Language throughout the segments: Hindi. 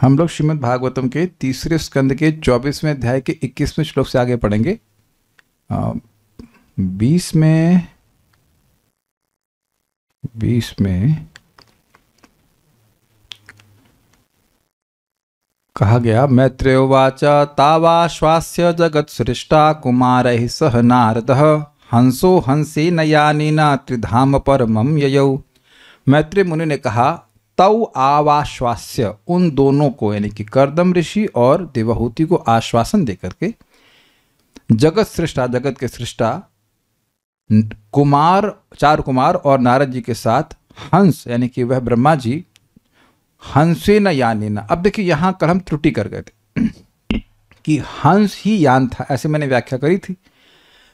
हम लोग श्रीमद् भागवतम के तीसरे स्कंद के 24वें अध्याय के 21वें श्लोक से आगे पढ़ेंगे। 20 में कहा गया, मैत्रेयोवाच तावाश्वास्य जगत्सृष्टा कुमारैः सह नारदः हंसो हंसेन यानेन त्रिधाम परमं ययौ। मैत्रेय मुनि ने कहा, तौ आवाश्वास्य, उन दोनों को यानी कि कर्दम ऋषि और देवहूति को आश्वासन देकर के, जगत सृष्टा, जगत के सृष्टा कुमार, चार कुमार और नारद जी के साथ हंस यानी कि वह ब्रह्मा जी हंसे न यानी न। अब देखिए यहाँ कल हम त्रुटि कर गए थे कि हंस ही यान था, ऐसे मैंने व्याख्या करी थी,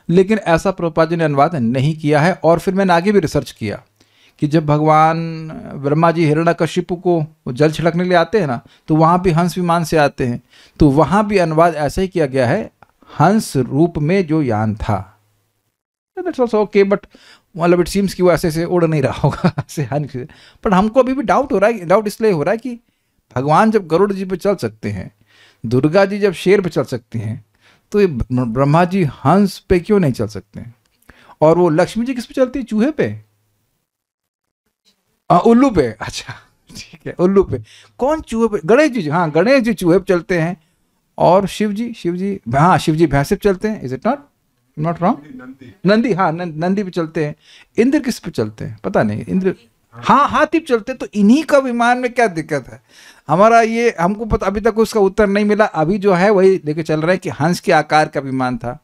लेकिन ऐसा प्रभुपाद जी ने अनुवाद नहीं किया है। और फिर मैंने आगे भी रिसर्च किया कि जब भगवान ब्रह्मा जी हिरण्यकशिपु को जल छिड़कने के लिए आते हैं ना, तो वहाँ भी हंस विमान से आते हैं, तो वहाँ भी अनुवाद ऐसा ही किया गया है, हंस रूप में जो यान था। दैट्स आल्सो ओके, बट मतलब इट सीम्स कि वो ऐसे से उड़ नहीं रहा होगा ऐसे हंस। बट हमको अभी भी डाउट हो रहा है, डाउट इसलिए हो रहा है कि भगवान जब गरुड़ जी पे चल सकते हैं, दुर्गा जी जब शेर पे चल सकती हैं, तो ये ब्रह्मा जी हंस पे क्यों नहीं चल सकते हैं? और वो लक्ष्मी जी किस पे चलती है? चूहे पे, उल्लू पे। अच्छा ठीक है, उल्लू पे। कौन चूहे पे? गणेश जी। हाँ, गणेश जी चूहे पे चलते हैं। और शिव जी हाँ, शिव जी भैंसे पे चलते हैं। Is it not wrong? Nandi, हाँ नंदी पे चलते हैं। इंद्र किस पे चलते हैं? पता नहीं। इंद्र, हाँ हाथी पे चलते हैं। तो इन्हीं का विमान में क्या दिक्कत है? हमारा ये, हमको पता, अभी तक उसका उत्तर नहीं मिला। अभी जो है वही लेके चल रहा है कि हंस के आकार का विमान था।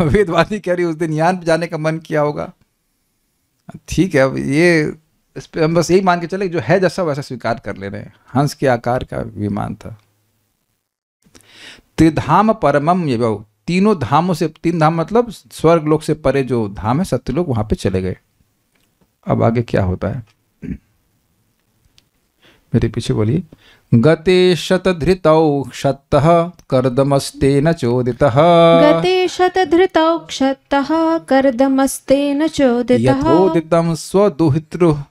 वेदवादी कह रही उस दिन यान पे जाने का मन किया होगा। ठीक है, अब ये इस पे हम बस यही मान के चले, जो है जैसा वैसा स्वीकार कर ले रहे हैं। हंस के आकार का विमान था। त्रिधाम परमम ययौ, तीनों धामों से, तीन धाम मतलब स्वर्ग लोक से परे जो धाम है सत्यलोक, वहां पे चले गए। अब आगे क्या होता है, मेरे पीछे बोलिए। गते शतधृतौ क्षत्तः कर्दमस्तेन चोदितः। गते शतधृतौ क्षत्तः कर्दमस्तेन चोदितः। यथोदितं स्वदुहितृः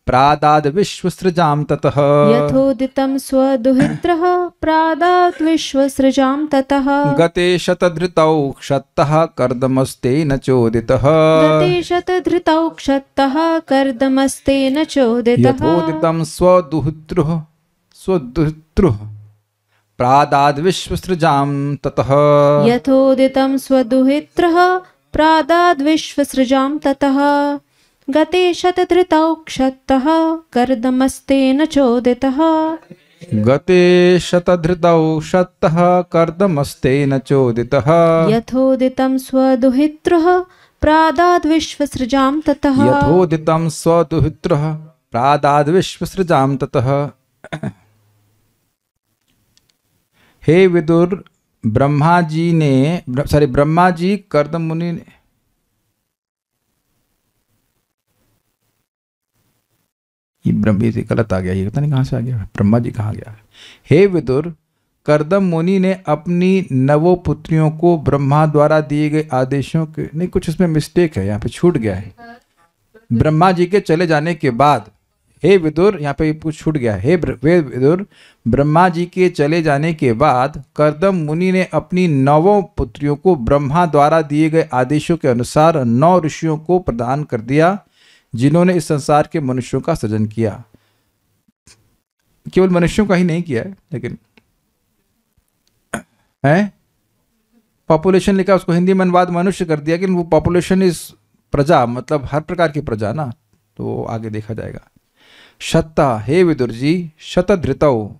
प्रादाद् विश्वसृजां ततः। यथोदितं स्वदुहित्रः प्रादाद् विश्वसृजां ततः। गते शतधृतौ क्षत्तः कर्दमस्तेन चोदितः। गते शतधृतौ क्षत्तः कर्दमस्तेन चोदितः। यथोदितं स्वदुहितृः प्रादाद् विश्वसृजां ततः। यथोदितं स्वदुहित्रः प्रादाद् विश्वसृजां ततः। गते शतधृतौ क्षत्तः कर्दमस्तेन चोदितः। गते शतधृतौ क्षत्तः कर्दमस्तेन चोदितः। यथोदितं स्वदुहित्रः प्रादाद् विश्वसृजां ततः। यथोदितं स्वदुहितृः प्रादाद् विश्वसृजां ततः। हे विदुर, ब्रह्मा जी कर्दम मुनि ने, ये गलत आ गया, ये पता नहीं कहाँ से आ गया, ब्रह्मा जी कहाँ गया। हे विदुर, कर्दम मुनि ने अपनी नवो पुत्रियों को ब्रह्मा द्वारा दिए गए आदेशों के, नहीं कुछ इसमें मिस्टेक है, यहाँ पे छूट गया है। ब्रह्मा जी के चले जाने के बाद, हे विदुर, यहाँ पे कुछ छूट गया है। हे विदुर, ब्रह्मा जी के चले जाने के बाद कर्दम मुनि ने अपनी 9 पुत्रियों को ब्रह्मा द्वारा दिए गए आदेशों के अनुसार 9 ऋषियों को प्रदान कर दिया, जिन्होंने इस संसार के मनुष्यों का सृजन किया। केवल मनुष्यों का ही नहीं किया है, लेकिन है पॉपुलेशन लिखा, उसको हिंदी में अनुवाद मनुष्य कर दिया, लेकिन वो पॉपुलेशन इज प्रजा, मतलब हर प्रकार की प्रजा ना, तो आगे देखा जाएगा। शत्ता, हे विदुर जी, शतधृतौ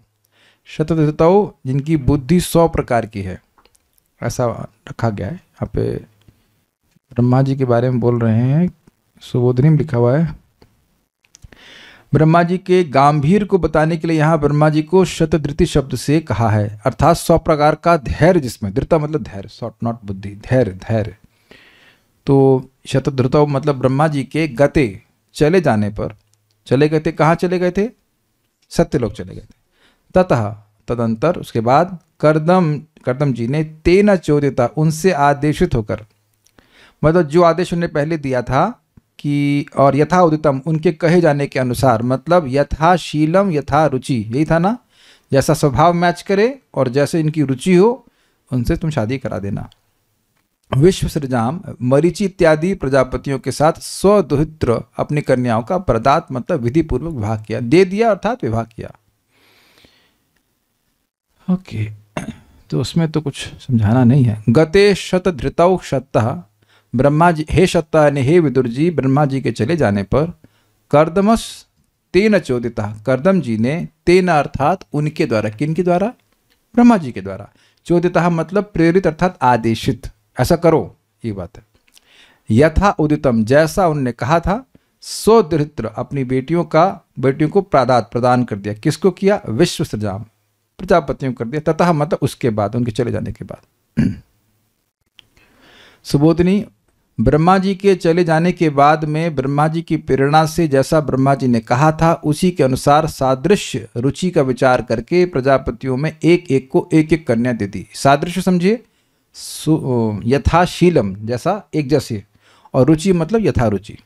जिनकी बुद्धि 100 प्रकार की है, ऐसा रखा गया है। यहाँ पे ब्रह्मा जी के बारे में बोल रहे हैं, सुबोधनी में लिखा हुआ है। ब्रह्मा जी के गांभीर्य को बताने के लिए यहाँ ब्रह्मा जी को शतधृति शब्द से कहा है, अर्थात 100 प्रकार का धैर्य, जिसमें धृता मतलब धैर्य, शॉर्ट नॉट बुद्धि, धैर्य। तो शतधृतौ मतलब ब्रह्मा जी के गते, चले जाने पर, चले गए थे, कहाँ चले गए थे? सत्यलोक चले गए थे। ततः, तदंतर, उसके बाद कर्दम जी ने तेना चोदिता, उनसे आदेशित होकर, मतलब जो आदेश उन्हें पहले दिया था कि और यथा उदितम उनके कहे जाने के अनुसार, मतलब यथा शीलम यथा रुचि, यही था ना, जैसा स्वभाव मैच करे और जैसे इनकी रुचि हो उनसे तुम शादी करा देना। विश्व सृजाम मरीचि इत्यादि प्रजापतियों के साथ स्वदुहित्र अपनी कन्याओं का प्रदात मतलब विधि पूर्वक विवाह किया, दे दिया अर्थात विवाह किया। ओके, तो उसमें तो कुछ समझाना नहीं है। गते शतधृतौ शतः ब्रह्मा जी, हे शतः यानी हे विदुर जी, ब्रह्मा जी के चले जाने पर कर्दमस तेन चोदिता, कर्दम जी ने तेन अर्थात उनके द्वारा, किनके द्वारा? ब्रह्मा जी के द्वारा। चोदिता मतलब प्रेरित अर्थात आदेशित, ऐसा करो, ये बात है। यथा उदितम जैसा उनने कहा था, स्वदृत्र अपनी बेटियों को प्रादात प्रदान कर दिया। किसको किया? विश्व सृजाम प्रजापतियों कर दिया। तथा मतलब उसके बाद, उनके चले जाने के बाद। सुबोधनी, ब्रह्मा जी के चले जाने के बाद में ब्रह्मा जी की प्रेरणा से जैसा ब्रह्मा जी ने कहा था उसी के अनुसार सादृश्य रुचि का विचार करके प्रजापतियों में एक एक को एक एक कन्या दे दी। सादृश्य समझिए, यथाशीलम जैसा एक जैसे, और रुचि मतलब यथा रुचि।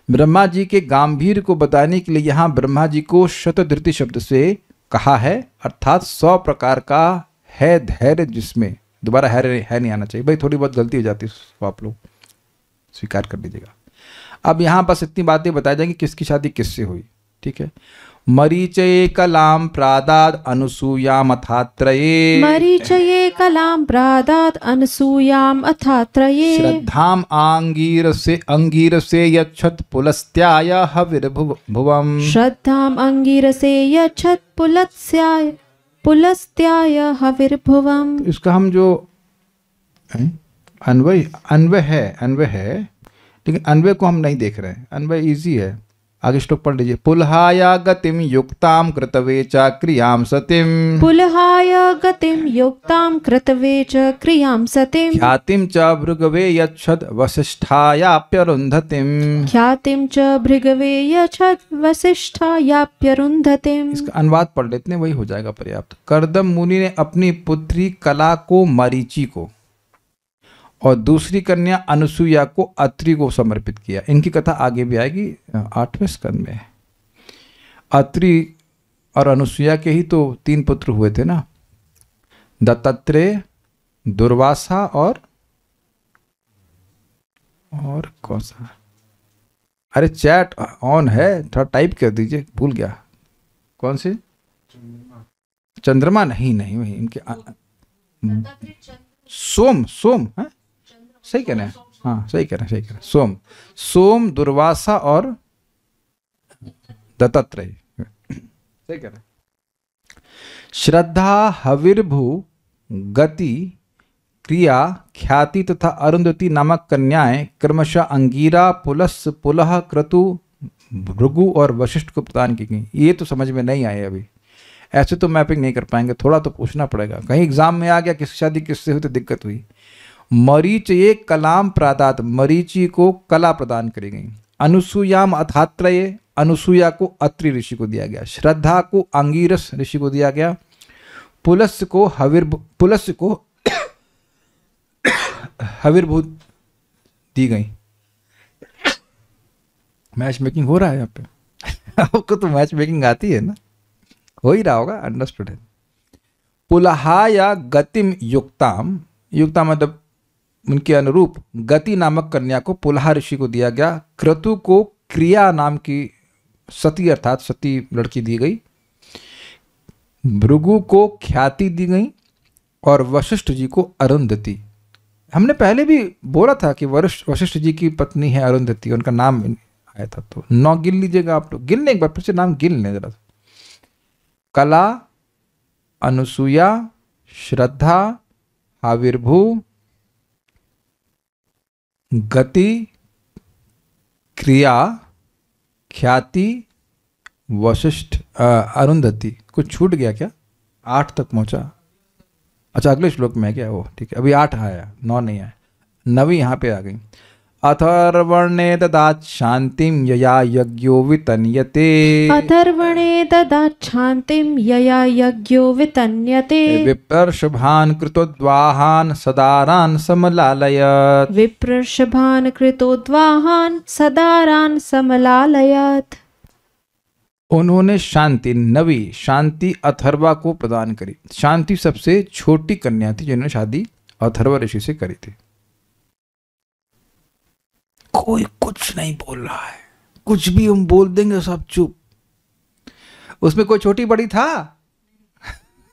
ब्रह्मा जी के गांभीर्य को बताने के लिए यहाँ ब्रह्मा जी को शतधृति शब्द से कहा है, अर्थात 100 प्रकार का है धैर्य जिसमें, दोबारा है नहीं आना चाहिए भाई, थोड़ी बहुत गलती हो जाती है तो आप लोग स्वीकार कर लीजिएगा। अब यहाँ बस इतनी बातें बताई जाएंगी किसकी शादी किससे हुई, ठीक है। मरीचये कलाम प्रादाद अनुसूयाम अथात्रये, मरीचये कलाम प्रादात अनसूयाम अथात्रये, श्रद्धाम अंगीरसे यच्छत पुलस्त्याय हविर्भुवम्, श्रद्धाम अंगिरसे यच्छत पुलस्त्याय हविर्भुवम्। इसका हम जो अन्वय है, लेकिन अन्वय को हम नहीं देख रहे हैं। अन्वय इजी है, आगे श्लोक पढ़ लीजिए। पुलहाया गतिम युक्ताम कृतवे च क्रियाम सतिम, पुलहाय गतिम युक्ताम कृतवे च क्रियाम सतिम, ख्यातिम च भृगवे यच्छद वसिष्ठायाप्यरुन्धतिम, ख्यातिम च भृगवे यच्छद वसिष्ठायाप्यरुन्धतिम। इसका अनुवाद पढ़ लेते हैं, वही हो जाएगा पर्याप्त। कर्दम मुनि ने अपनी पुत्री कला को मरीचि को और दूसरी कन्या अनुसुईया को अत्रि को समर्पित किया। इनकी कथा आगे भी आएगी 8वें स्कंद में। अत्रि और अनुसुईया के ही तो 3 पुत्र हुए थे ना, दत्तात्रेय, दुर्वासा और कौन सा? अरे चैट ऑन है, थोड़ा टाइप कर दीजिए, भूल गया। कौन से? चंद्रमा नहीं वही इनके सोम है, सही कह रहे हैं, हाँ सही कह रहे हैं। सोम, दुर्वासा और दत्तात्रेय, सही कह रहे हैं। श्रद्धा हविर्भु गति क्रिया ख्याति तथा अरुंधति नामक कन्याएं क्रमशः अंगीरा, पुलह, क्रतु, भृगु और वशिष्ठ को प्रदान की गई। ये तो समझ में नहीं आए अभी, ऐसे तो मैपिंग नहीं कर पाएंगे, थोड़ा तो पूछना पड़ेगा। कहीं एग्जाम में आ गया किस शादी किससे हुई तो दिक्कत हुई। मरीचये कलाम प्रादात, मरीचि को कला प्रदान करी गई। अनुसूयाम अथात्रये, अनुसूया को अत्रि ऋषि को दिया गया। श्रद्धा को अंगीरस ऋषि को दिया गया। पुलस्य को हविर्भू दी गई। मैच मेकिंग हो रहा है यहाँ पे आपको तो मैच मेकिंग आती है ना, हो ही रहा होगा, अंडरस्टूड है। पुलहाया गतिम युक्ताम, युक्ता मतलब उनके अनुरूप, गति नामक कन्या को पुलहा ऋषि को दिया गया। क्रतु को क्रिया नाम की सती अर्थात सती लड़की दी गई। भृगु को ख्याति दी गई और वशिष्ठ जी को अरुंधति। हमने पहले भी बोला था कि वशिष्ठ जी की पत्नी है अरुंधति, उनका नाम आया था, तो 9 गिन लीजिएगा आप लोग, गिन लें एक बार, फिर से नाम गिन लें जरा। कला, अनुसूया, श्रद्धा, आविर्भू, गति, क्रिया, ख्याति, वशिष्ठ, अरुंधति। कुछ छूट गया क्या? 8 तक पहुंचा। अच्छा अगले श्लोक में है क्या वो? ठीक है, अभी 8 आया, 9 नहीं आया, 9वीं यहाँ पे आ गई। अथर्वणे ददात् शांतिम यया यज्ञो वितन्यते। अथर्वणे ददात् शान्तिं यया यज्ञो वितन्यते। विपर्षभान् कृतोद्वाहान् सदारान् समलालयत्। विप्रर्षभान् कृतोद्वाहान् सदारान् समलालयत्। उन्होंने शांति, नवी शांति अथर्वा को प्रदान करी। शांति सबसे छोटी कन्या थी जिन्होंने शादी अथर्व ऋषि से करी थी। कोई कुछ नहीं बोल रहा है, कुछ भी हम बोल देंगे सब चुप। उसमें कोई छोटी बड़ी था?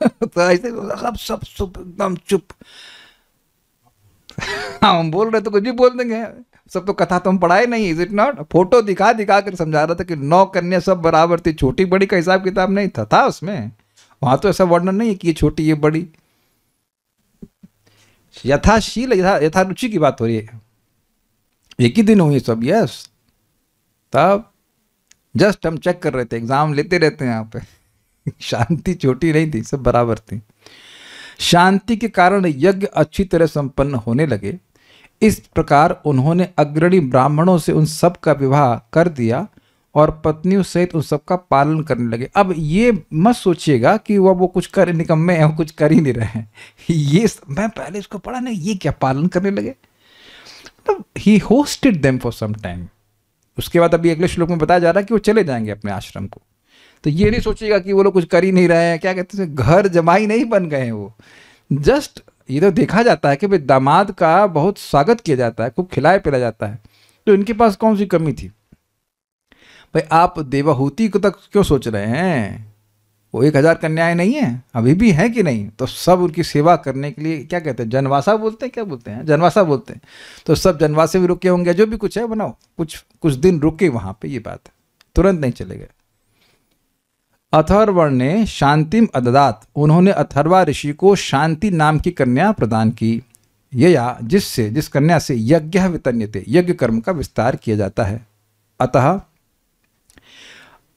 तो ऐसे सब सब एकदम चुप। हम बोल रहे तो कुछ भी बोल देंगे। सब तो कथा तो हम पढ़ाए नहीं, इज इट नॉट? फोटो दिखा दिखा कर समझा रहा था कि 9 कन्या सब बराबर थी, छोटी बड़ी का हिसाब किताब नहीं था उसमें। वहां तो ऐसा वर्णन नहीं है कि ये छोटी ये बड़ी। यथाशील यथा रुचि की बात हो रही है। एक ही दिन हुई सब, यस। तब जस्ट हम चेक कर रहे थे, एग्जाम लेते रहते हैं यहाँ पे। शांति छोटी नहीं थी, सब बराबर थी। शांति के कारण यज्ञ अच्छी तरह संपन्न होने लगे। इस प्रकार उन्होंने अग्रणी ब्राह्मणों से उन सब का विवाह कर दिया और पत्नियों सहित उन सब का पालन करने लगे। अब ये मत सोचिएगा कि वो कुछ कर, निकम्मे हैं, वो कुछ कर ही नहीं रहे हैं। ये मैं पहले इसको पढ़ा नहीं, ये क्या पालन करने लगे? He hosted them for some time. उसके बाद अभी अगले श्लोक में बताया जा रहा है कि वो चले जाएंगे अपने आश्रम को। तो ये नहीं सोचिएगा कि वो लोग कुछ कर ही नहीं रहे हैं, क्या कहते हैं, घर जमाई नहीं बन गए हैं वो। जस्ट ये तो देखा जाता है कि भाई दामाद का बहुत स्वागत किया जाता है, खूब खिलाया पिलाया जाता है। तो इनके पास कौन सी कमी थी? भाई आप देवाहूति को तक क्यों सोच रहे हैं? वो 1000 कन्याएं नहीं है, अभी भी है कि नहीं? तो सब उनकी सेवा करने के लिए क्या कहते हैं, जनवासा बोलते हैं, क्या बोलते हैं, जनवासा बोलते हैं। तो सब जनवासे भी रुके होंगे, जो भी कुछ है बनाओ, कुछ दिन रुके वहां पे, ये बात है, तुरंत नहीं चले गए। अथर्वण ने शांतिम अददात, उन्होंने अथर्वा ऋषि को शांति नाम की कन्या प्रदान की। यया, जिस कन्या से यज्ञ वितन्यते, यज्ञ कर्म का विस्तार किया जाता है। अतः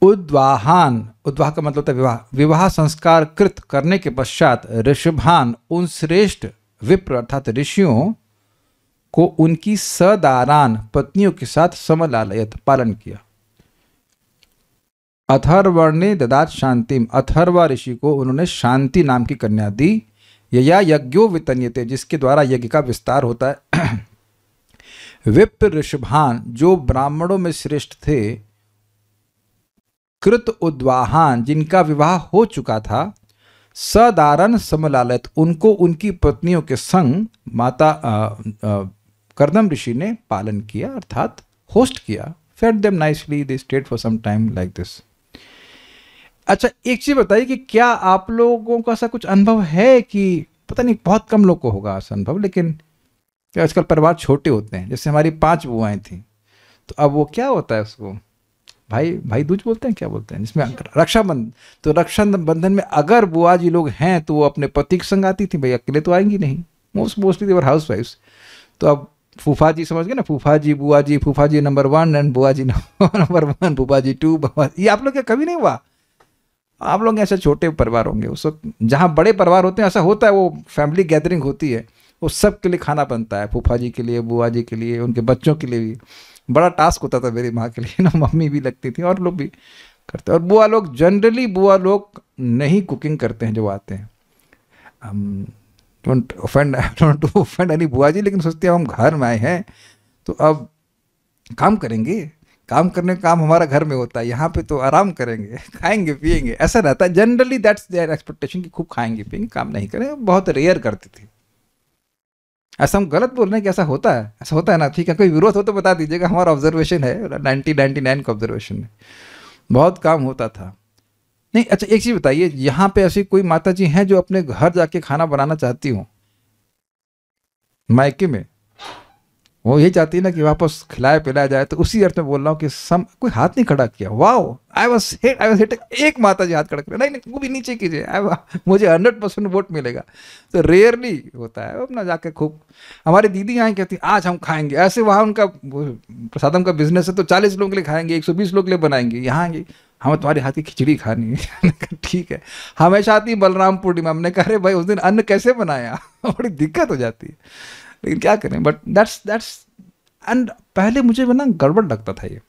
उद्वाहान, उद्वाह का मतलब होता है विवाह, विवाह संस्कार कृत करने के पश्चात ऋषभान, उन श्रेष्ठ विप्र अर्थात ऋषियों को उनकी सदारान पत्नियों के साथ समलालयत पालन किया। अथर्वण ने ददात शांतिम, अथर्वा ऋषि को उन्होंने शांति नाम की कन्या दी। यया यज्ञो वितन्यते, जिसके द्वारा यज्ञ का विस्तार होता है। विप्र ऋषभान, जो ब्राह्मणों में श्रेष्ठ थे। कृत उद्वाहान, जिनका विवाह हो चुका था। सदारन समलालयत, उनको उनकी पत्नियों के संग माता कर्दम ऋषि ने पालन किया, अर्थात होस्ट किया। Fed them nicely, they stayed for some time like this. अच्छा, एक चीज बताइए कि क्या आप लोगों का ऐसा कुछ अनुभव है कि, पता नहीं बहुत कम लोग को होगा ऐसा अनुभव, लेकिन आजकल परिवार छोटे होते हैं। जैसे हमारी 5 बुआएं थी, तो अब वो क्या होता है, उसको भाई दूज बोलते हैं, क्या बोलते हैं, जिसमें रक्षाबंधन। तो रक्षाबंधन में अगर बुआ जी लोग हैं तो वो अपने पति के संग आती थी, भाई अकेले तो आएंगी नहीं, मोस्टली देवर हाउस वाइफ्स। तो अब फूफा जी समझ गए ना, फूफा जी बुआ जी, फूफा जी नंबर 1 एंड बुआ जी नंबर 1, फूफा जी 2, ये आप लोग क्या कभी नहीं हुआ? आप लोग ऐसे छोटे परिवार होंगे उस वक्त, जहाँ बड़े परिवार होते हैं ऐसा होता है, वो फैमिली गैदरिंग होती है, वो सब के लिए खाना बनता है, फूफा जी के लिए, बुआ जी के लिए, उनके बच्चों के लिए भी। बड़ा टास्क होता था मेरी माँ के लिए ना, मम्मी भी लगती थी और लोग भी करते। और बुआ लोग जनरली, बुआ लोग नहीं कुकिंग करते हैं जो आते हैं। डोंट ऑफेंड एनी बुआ जी, लेकिन सोचते हैं हम घर में आए हैं तो अब काम करेंगे, काम करने का काम हमारा घर में होता है, यहाँ पे तो आराम करेंगे, खाएंगे पिएंगे, ऐसा रहता है जनरली। दैट्स देयर एक्सपेक्टेशन कि खूब खाएंगे पिएंगे, काम नहीं करेंगे। बहुत रेयर करती थी। ऐसा हम गलत बोल रहे हैं कि ऐसा होता है? ऐसा होता है ना? ठीक है, कोई विरोध हो तो बता दीजिएगा, हमारा ऑब्जर्वेशन है, 1999 का ऑब्जर्वेशन है, बहुत काम होता था। नहीं, अच्छा एक चीज बताइए, यहाँ पे ऐसी कोई माता जी हैं जो अपने घर जाके खाना बनाना चाहती हो, मायके में? वो यही चाहती है ना कि वापस खिलाया पिलाया जाए। तो उसी अर्थ में बोल रहा हूँ कि कोई हाथ नहीं खड़ा किया। Wow, I was hit. एक माता जी हाथ खड़ा कर, नहीं वो भी नीचे कीजिए, मुझे 100% वोट मिलेगा। तो रेयरली होता है। अपना जाके खूब, हमारी दीदी यहाँ कहती आज हम खाएंगे, ऐसे वहाँ उनका प्रसादम का बिजनेस है, तो 40 लोग के लिए खाएंगे, 120 लोग के लिए बनाएंगे। यहाँ हमें तुम्हारे हाथ की खिचड़ी खानी है। ठीक है, हमेशा आती बलराम पूर्णिमा, हमने कहा अरे भाई उस दिन अन्न कैसे बनाया, बड़ी दिक्कत हो जाती है, लेकिन क्या करें। बट दैट्स एंड पहले मुझे ना गड़बड़ लगता था ये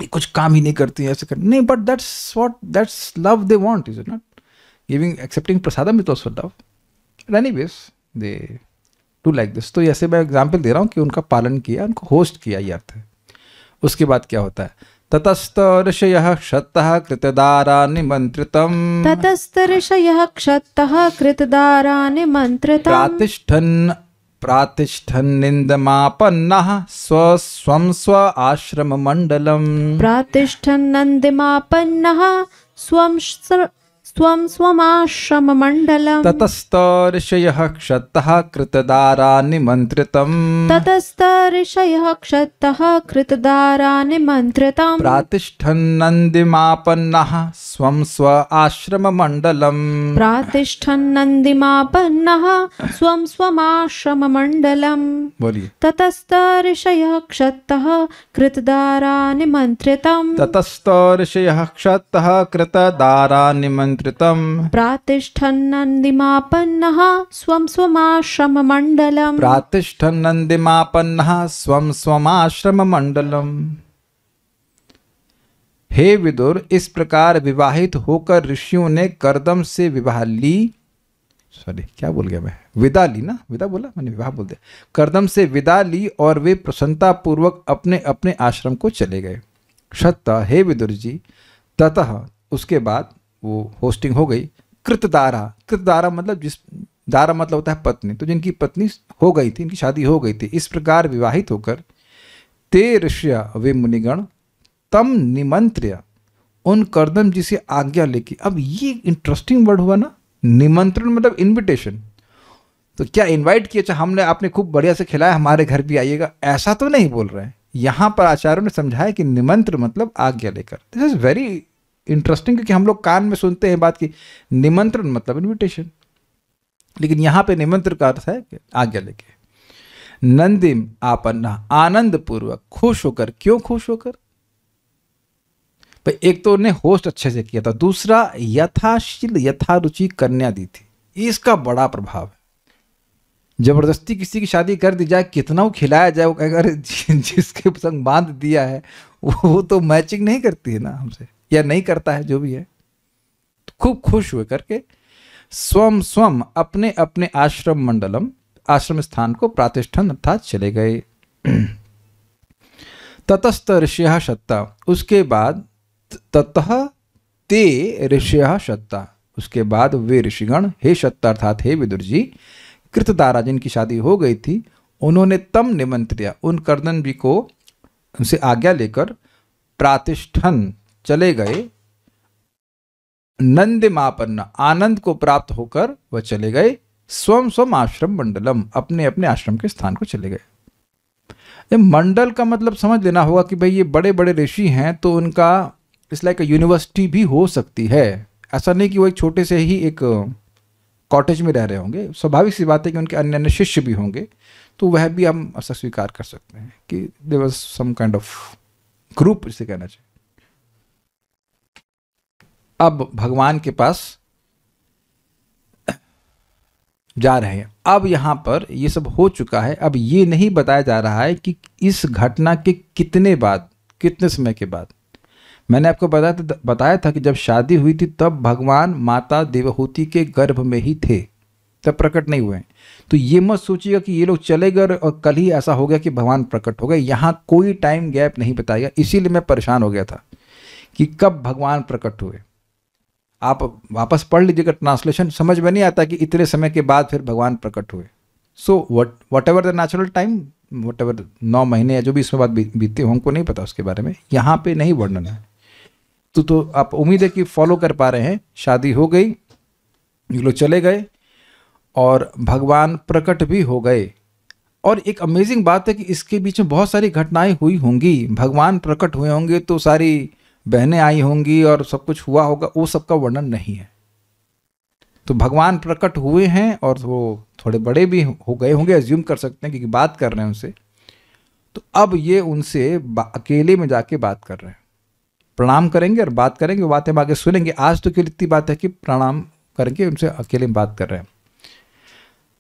कुछ काम ही नहीं करती है ऐसे कर नहीं, but that's love they want, is it not? Giving accepting prasadam is also love. Anyways they do like this. तो ऐसे मैं एग्जाम्पल दे रहा हूँ कि उनका पालन किया, उनको होस्ट किया, ये अर्थ है। उसके बाद क्या होता है? ततस्त ऋषयः क्षतः कृतदारा निमंत्रितम्, ततस्त ऋषयः क्षतः कृतदारा निमन्त्रितम्, प्रातिष्ठन् निन्दमापन्नः स्वं स्व आश्रम मंडलम्, प्रातिष्ठन्नन्दिमापन्नः स्वं स्वमाश्रममण्डलम्। ततस्त ऋषयः क्षतः कृतदारा निमंत्रितम्, ततस्त ऋषयः क्षतः कृतदारा निमन्त्रितम्, प्रातिष्ठन्नन्दिमापन्नः स्वं स्व आश्रम मंडलम्, प्रातिष्ठन्नन्दिमापन्नः स्वं स्वमाश्रममण्डलम्। बोलिए। ततस्त ऋषयः क्षतः कृतदारा निमन्त्रितम्, ततस्त ऋषयः क्षतः कृतदारा निमंत्रितम्, प्रातिष्ठन्नन्दिमापन्नः स्वं स्वमाश्रममण्डलम्, प्रातिष्ठन्नन्दिमापन्नः स्वं स्वमाश्रम मंडलम्। हे विदुर, इस प्रकार विवाहित होकर ऋषियों ने कर्दम से विवाह ली, सॉरी क्या बोल गया मैं, विदा ली ना, विदा बोला मैंने, विवाह बोल दिया। कर्दम से विदा ली और वे प्रसन्नता पूर्वक अपने अपने आश्रम को चले गए। क्षत, हे विदुर जी, ततः उसके बाद वो होस्टिंग हो गई। कृतदारा, कृतदारा मतलब जिस दारा मतलब होता है पत्नी, तो जिनकी पत्नी हो गई थी, इनकी शादी हो गई थी, इस प्रकार विवाहित होकर ते ऋषि, वे मुनिगण, तम निमंत्र्य, उन कर्दम जी से आज्ञा लेके। अब ये इंटरेस्टिंग वर्ड हुआ ना, निमंत्रण मतलब इनविटेशन। तो क्या इनवाइट किया, अच्छा हमने आपने खूब बढ़िया से खिलाया, हमारे घर भी आइएगा, ऐसा तो नहीं बोल रहे हैं। यहाँ पर आचार्यों ने समझाया कि निमंत्र मतलब आज्ञा लेकर। दिस इज वेरी इंटरेस्टिंग, क्योंकि हम लोग कान में सुनते हैं बात की निमंत्रण मतलब इनविटेशन, लेकिन यहाँ पे निमंत्रण का अर्थ है आज्ञा लेके। नंदिम आपन्ना, आनंद पूर्वक, खुश होकर। क्यों खुश होकर? भाई एक तो उन्हें होस्ट अच्छे से किया था, दूसरा यथाशील यथारुचि कन्या दी थी, इसका बड़ा प्रभाव है। जबरदस्ती किसी की शादी कर दी जाए, कितना वो खिलाया जाए, वो अगर जिसके संग बांध दिया है वो तो मैचिंग नहीं करती है ना हमसे, या नहीं करता है, जो भी है। तो खूब खुश हुए करके स्वम स्वम अपने अपने आश्रम मंडलम, आश्रम स्थान को प्रातिष्ठन अर्थात चले गए। ततस्त ऋषियः शत्ता, उसके बाद ततः ते ऋषियः शत्ता, उसके बाद वे ऋषिगण, हे शत्ता अर्थात हे विदुर जी, कृतदारा जिनकी शादी हो गई थी, उन्होंने तम निमंत्रिया, उन कर्दम जी को उनसे आज्ञा लेकर प्रातिष्ठन चले गए। नंदिमापन्न, आनंद को प्राप्त होकर वह चले गए। स्वम स्वम आश्रम मंडलम, अपने अपने आश्रम के स्थान को चले गए। मंडल का मतलब समझ लेना होगा कि भाई ये बड़े बड़े ऋषि हैं, तो उनका इट्स लाइक यूनिवर्सिटी भी हो सकती है। ऐसा नहीं कि वो एक छोटे से ही एक कॉटेज में रह रहे होंगे, स्वाभाविक सी बात है कि उनके अन्य अन्य शिष्य भी होंगे, तो वह भी हम ऐसा स्वीकार कर सकते हैं कि there was some kind of group, इसे कहना चाहिए। अब भगवान के पास जा रहे हैं। अब यहाँ पर ये सब हो चुका है। अब ये नहीं बताया जा रहा है कि इस घटना के कितने बाद, कितने समय के बाद। मैंने आपको बताया था कि जब शादी हुई थी तब भगवान माता देवहूति के गर्भ में ही थे, तब प्रकट नहीं हुए। तो ये मत सोचिएगा कि ये लोग चले गए और कल ही ऐसा हो गया कि भगवान प्रकट हो गए। यहाँ कोई टाइम गैप नहीं बताया, इसीलिए मैं परेशान हो गया था कि कब भगवान प्रकट हुए। आप वापस पढ़ लीजिएगा, ट्रांसलेशन समझ में नहीं आता कि इतने समय के बाद फिर भगवान प्रकट हुए। So what ever the natural time, what ever 9 महीने या जो भी इसमें बाद बीते हो, हमको नहीं पता उसके बारे में, यहाँ पे नहीं वर्णन है। तो आप उम्मीद है कि फॉलो कर पा रहे हैं। शादी हो गई, ये लोग चले गए और भगवान प्रकट भी हो गए। और एक अमेजिंग बात है कि इसके बीच में बहुत सारी घटनाएं हुई होंगी। भगवान प्रकट हुए होंगे तो सारी बहनें आई होंगी और सब कुछ हुआ होगा, वो सबका वर्णन नहीं है। तो भगवान प्रकट हुए हैं और वो थोड़े बड़े भी हो गए होंगे, एज्यूम कर सकते हैं, क्योंकि बात कर रहे हैं उनसे। तो अब ये उनसे अकेले में जाके बात कर रहे हैं, प्रणाम करेंगे और बात करेंगे, वो बातें हम आगे सुनेंगे। आज तो केवल इतनी बात है कि प्रणाम करके उनसे अकेले में बात कर रहे हैं।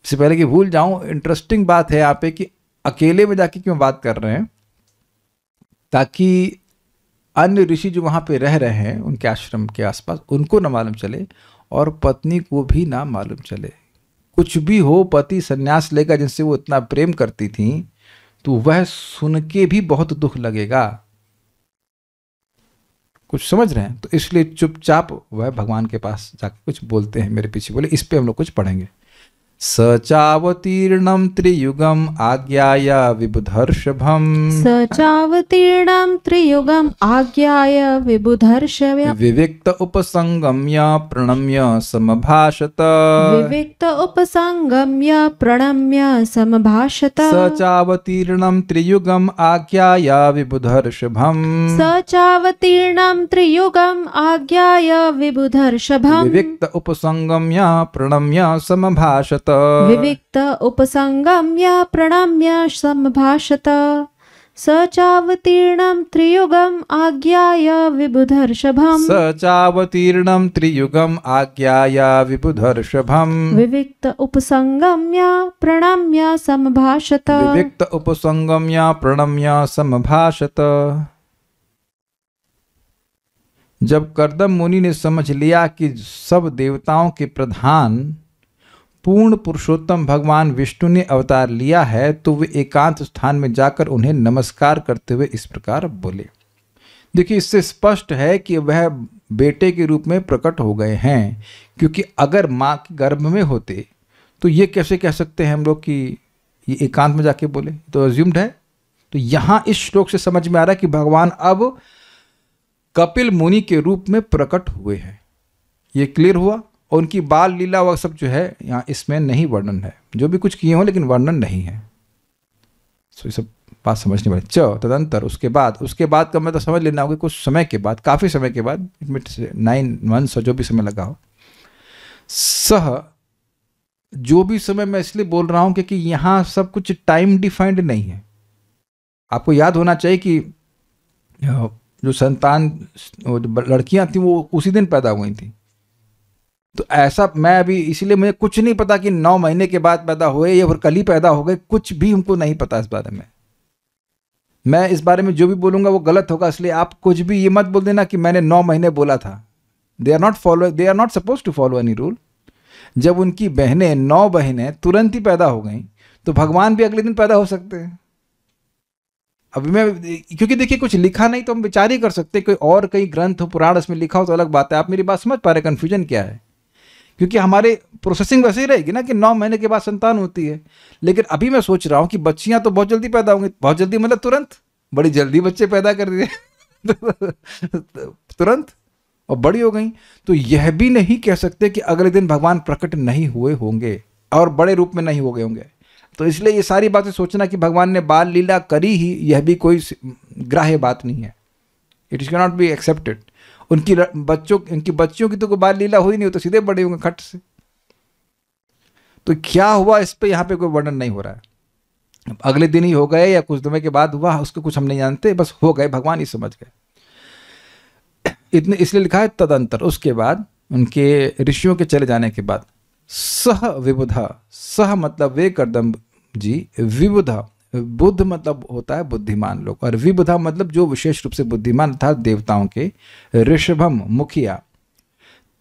इससे पहले कि भूल जाऊं, इंटरेस्टिंग बात है यहाँ पे कि अकेले में जाके क्यों बात कर रहे हैं? ताकि अन्य ऋषि जो वहाँ पे रह रहे हैं उनके आश्रम के आसपास, उनको ना मालूम चले और पत्नी को भी ना मालूम चले। कुछ भी हो, पति संन्यास लेगा जिनसे वो इतना प्रेम करती थी, तो वह सुन के भी बहुत दुख लगेगा। कुछ समझ रहे हैं? तो इसलिए चुपचाप वह भगवान के पास जाके कुछ बोलते हैं, मेरे पीछे बोले। इस पे हम लोग कुछ पढ़ेंगे। स चावतीर्णं त्रियुगम् आज्ञाय विबुधर्षभम्। स चावतीर्णं त्रियुगम् आज्ञाय विबुधर्षभम्। विविक्त उपसंगम्य प्रणम्य समभाषत। विविक्त उपसंगम्य प्रणम्य समभाषत। स चावतीर्णं त्रियुगम् आज्ञाय विबुधर्षभम्। स चावतीर्णं त्रियुगम् आज्ञाय विबुधर्षभम्। विविक्त उपसंगम्य प्रणम्य समभाषत। विविक्त उपसंगम्य प्रणम्य समभाषत। स चावतीर्णं त्रियुगम् आज्ञाय विबुधर्षभम्। स चावतीर्णं त्रियुगम् आज्ञाय विबुधर्षभम्। विविक्त उपसंगम्य प्रणम्य समभाषत। विविक्त उपसंगम्य प्रणम्य समभाषत। जब कर्दम मुनि ने समझ लिया कि सब देवताओं के प्रधान पूर्ण पुरुषोत्तम भगवान विष्णु ने अवतार लिया है, तो वे एकांत स्थान में जाकर उन्हें नमस्कार करते हुए इस प्रकार बोले। देखिए, इससे स्पष्ट है कि वह बेटे के रूप में प्रकट हो गए हैं, क्योंकि अगर माँ के गर्भ में होते तो ये कैसे कह सकते हैं हम लोग कि ये एकांत में जाके बोले? तो अज्यूम्ड है। तो यहाँ इस श्लोक से समझ में आ रहा है कि भगवान अब कपिल मुनि के रूप में प्रकट हुए हैं। ये क्लियर हुआ। और उनकी बाल लीला वह सब जो है यहाँ इसमें नहीं वर्णन है, जो भी कुछ किए हों लेकिन वर्णन नहीं है। सो ये सब बात समझने वाली। तदंतर उसके बाद का मतलब समझ लेना होगा, कुछ समय के बाद, काफ़ी समय के बाद, 9 मंथ्स और जो भी समय लगा हो, जो भी समय मैं इसलिए बोल रहा हूँ क्योंकि यहाँ सब कुछ टाइम डिफाइंड नहीं है। आपको याद होना चाहिए कि जो संतान लड़कियां थी वो उसी दिन पैदा हुई थी। तो ऐसा मैं अभी इसीलिए मुझे कुछ नहीं पता कि 9 महीने के बाद पैदा हुए या फिर कल ही पैदा हो गए, कुछ भी हमको नहीं पता इस बारे में। मैं इस बारे में जो भी बोलूंगा वो गलत होगा, इसलिए आप कुछ भी ये मत बोल देना कि मैंने 9 महीने बोला था। They are not suppose to follow any rule. जब उनकी बहनें 9 बहनें तुरंत ही पैदा हो गई, तो भगवान भी अगले दिन पैदा हो सकते हैं। अभी मैं, क्योंकि देखिए कुछ लिखा नहीं तो हम विचार ही कर सकते, कोई और कई ग्रंथ हो, पुराण इसमें लिखा हो तो अलग बात है। आप मेरी बात समझ पा रहे, कन्फ्यूजन क्या है? क्योंकि हमारे प्रोसेसिंग वैसे ही रहेगी ना कि 9 महीने के बाद संतान होती है। लेकिन अभी मैं सोच रहा हूँ कि बच्चियां तो बहुत जल्दी पैदा होंगी, बहुत जल्दी मतलब तुरंत, बड़ी जल्दी बच्चे पैदा कर दिए तुरंत, और बड़ी हो गई। तो यह भी नहीं कह सकते कि अगले दिन भगवान प्रकट नहीं हुए होंगे और बड़े रूप में नहीं हो गए होंगे। तो इसलिए ये सारी बातें सोचना कि भगवान ने बाल लीला करी ही, यह भी कोई ग्राह्य बात नहीं है। It is can not be accepted. उनकी बच्चियों की तो कोई बाल लीला हुई नहीं हो, तो सीधे बड़े होंगे खट से। तो क्या हुआ इस पे यहाँ पे कोई वर्णन नहीं हो रहा है। अगले दिन ही हो गए या कुछ समय के बाद हुआ, उसको कुछ हम नहीं जानते, बस हो गए, भगवान ही समझ गए। इतने इसलिए लिखा है तदंतर, उसके बाद, उनके ऋषियों के चले जाने के बाद। सह विबुधा, सह मतलब वे कर्दम जी, विबुधा बुद्ध मतलब होता है बुद्धिमान लोग, और विबुधा मतलब जो विशेष रूप से बुद्धिमान था देवताओं के। ऋषभम मुखिया,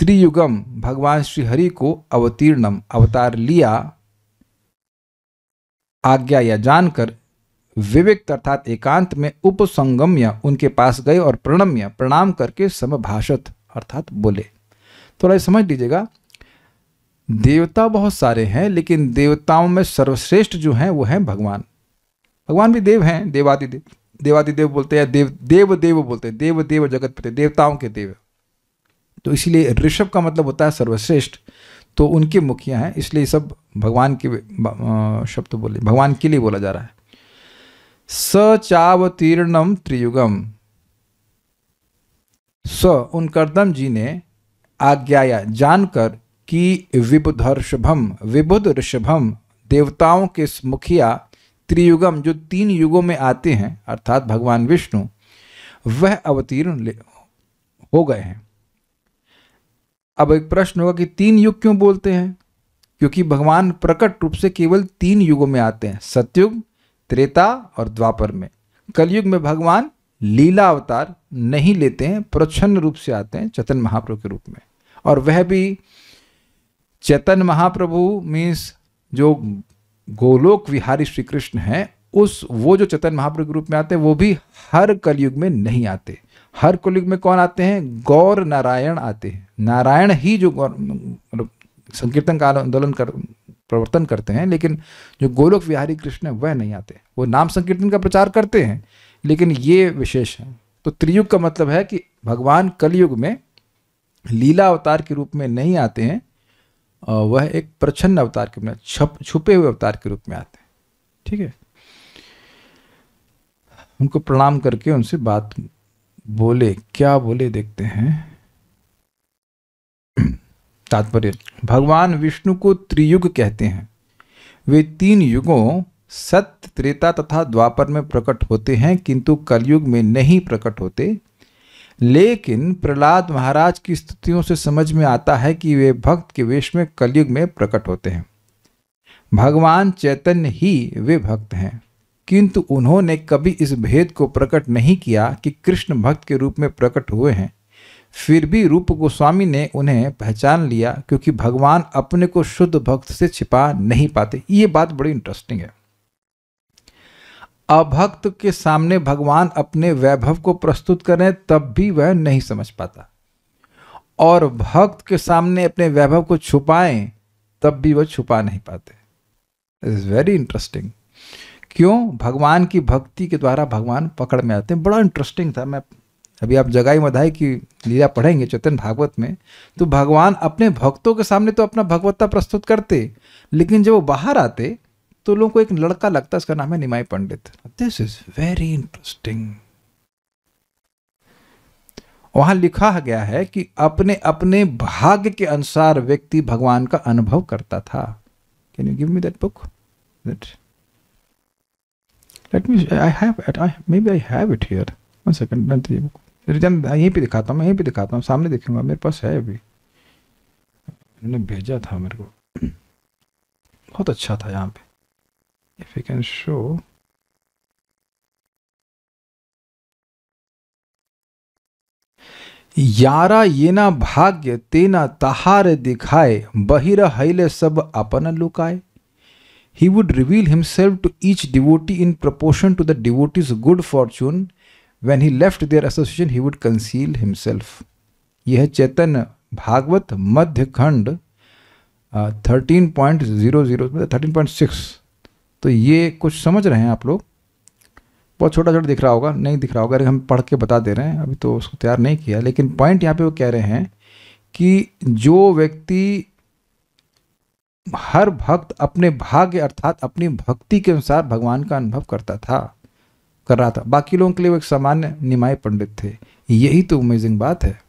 त्रियुगम भगवान श्री हरि को अवतीर्णम अवतार लिया, आज्ञा या जानकर, विविक्त अर्थात एकांत में, उपसंगम्य उनके पास गए और प्रणम्य प्रणाम करके समभाषत अर्थात बोले। थोड़ा समझ लीजिएगा, देवता बहुत सारे हैं लेकिन देवताओं में सर्वश्रेष्ठ जो हैं वो हैं भगवान। भगवान भी देव हैं, देवादिदेव बोलते हैं, देव बोलते हैं, देव जगतपति, देवताओं के देव। तो इसीलिए ऋषभ का मतलब होता है सर्वश्रेष्ठ, तो उनके मुखिया हैं, इसलिए सब भगवान के शब्द बोले, भगवान के लिए बोला जा रहा है। स चावतीर्णम त्रियुगम, स उन कर्दम जी ने आज्ञाया जानकर कि विबुधर्षभम, विबुध ऋषभम देवताओं के मुखिया, त्रियुगम जो 3 युगों में आते हैं अर्थात भगवान विष्णु, वह अवतीर्ण हो गए हैं। अब एक प्रश्न होगा कि 3 युग क्यों बोलते हैं? क्योंकि भगवान प्रकट रूप से केवल 3 युगों में आते हैं, सतयुग, त्रेता और द्वापर में। कलयुग में भगवान लीला अवतार नहीं लेते हैं, प्रच्छन्न रूप से आते हैं चैतन्य महाप्रभु के रूप में। और वह भी चैतन्य महाप्रभु मीन्स जो गोलोक विहारी श्री कृष्ण हैं, वो जो चैतन्य महाप्रभु के रूप में आते हैं वो भी हर कलयुग में नहीं आते। हर कलयुग में कौन आते हैं? गौर नारायण आते हैं। नारायण ही जो संकीर्तन का आंदोलन प्रवर्तन करते हैं, लेकिन जो गोलोक विहारी कृष्ण है वह नहीं आते। वो नाम संकीर्तन का प्रचार करते हैं, लेकिन ये विशेष है। तो त्रियुग का मतलब है कि भगवान कलयुग में लीला अवतार के रूप में नहीं आते हैं, वह एक प्रच्छन्न अवतार के रूप में, छुपे हुए अवतार के रूप में आते हैं। ठीक है, उनको प्रणाम करके उनसे बात बोले, क्या बोले देखते हैं। तात्पर्य, भगवान विष्णु को त्रियुग कहते हैं। वे 3 युगों सत्य, त्रेता तथा द्वापर में प्रकट होते हैं, किंतु कलयुग में नहीं प्रकट होते। लेकिन प्रहलाद महाराज की स्तुतियों से समझ में आता है कि वे भक्त के वेश में कलयुग में प्रकट होते हैं। भगवान चैतन्य ही वे भक्त हैं, किंतु उन्होंने कभी इस भेद को प्रकट नहीं किया कि कृष्ण भक्त के रूप में प्रकट हुए हैं। फिर भी रूप गोस्वामी ने उन्हें पहचान लिया, क्योंकि भगवान अपने को शुद्ध भक्त से छिपा नहीं पाते। ये बात बड़ी इंटरेस्टिंग है। अभक्त के सामने भगवान अपने वैभव को प्रस्तुत करें तब भी वह नहीं समझ पाता, और भक्त के सामने अपने वैभव को छुपाएं तब भी वह छुपा नहीं पाते। It is very interesting. क्यों? भगवान की भक्ति के द्वारा भगवान पकड़ में आते हैं। बड़ा इंटरेस्टिंग था। मैं अभी आप जगाई मधाई की लीला पढ़ेंगे चैतन्य भागवत में, तो भगवान अपने भक्तों के सामने तो अपना भगवत्ता प्रस्तुत करते, लेकिन जब वो बाहर आते तो लोगों को एक लड़का लगता, इसका नाम है Nimai Pandit. This is very interesting. वहां लिखा गया है कि अपने अपने भाग्य के अनुसार व्यक्ति भगवान का अनुभव करता था। Can you give me that book? Let me, maybe I have it here. One second, यहीं पे दिखाता हूँ, मैं यहीं पे दिखाता हूँ, सामने दिखूंगा, मेरे पास है अभी। उन्होंने भेजा था मेरे को, बहुत अच्छा था यहाँ पे। If you can show, यारा ये ना भाग्य तेना तहार दिखाए, बहिर हैले सब अपन लुकाए। He would reveal himself to each devotee in proportion to the devotee's good fortune. When he left their association, he would conceal himself. यह चैतन्य भागवत मध्य खंड 13.00 तो ये कुछ समझ रहे हैं आप लोग? बहुत छोटा छोटा दिख रहा होगा, नहीं दिख रहा होगा, अरे हम पढ़ के बता दे रहे हैं, अभी तो उसको तैयार नहीं किया। लेकिन पॉइंट यहाँ पे वो कह रहे हैं कि जो व्यक्ति, हर भक्त अपने भाग्य अर्थात अपनी भक्ति के अनुसार भगवान का अनुभव कर रहा था। बाकी लोगों के लिए वो एक सामान्य निमाई पंडित थे। यही तो अमेजिंग बात है।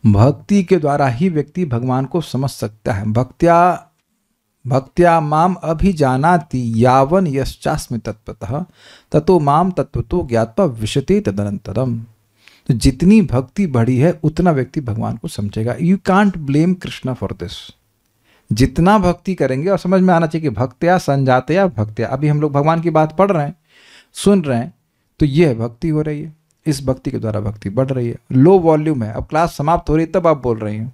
भक्ति के द्वारा ही व्यक्ति भगवान को समझ सकता है। भक्त्या माम अभिजानाति यावन यश्चास्मि तत्वतः ततो माम तत्वतो ज्ञात्वा विशते तदनंतरम। तो जितनी भक्ति बढ़ी है उतना व्यक्ति भगवान को समझेगा। You can't blame Krishna for this. जितना भक्ति करेंगे, और समझ में आना चाहिए कि भक्त्या संजातया भक्त्या, अभी हम लोग भगवान की बात पढ़ रहे हैं, सुन रहे हैं, तो ये भक्ति हो रही है। इस भक्ति के द्वारा भक्ति बढ़ रही है। लो वॉल्यूम है, अब क्लास समाप्त हो रही है तब आप बोल रही हैं।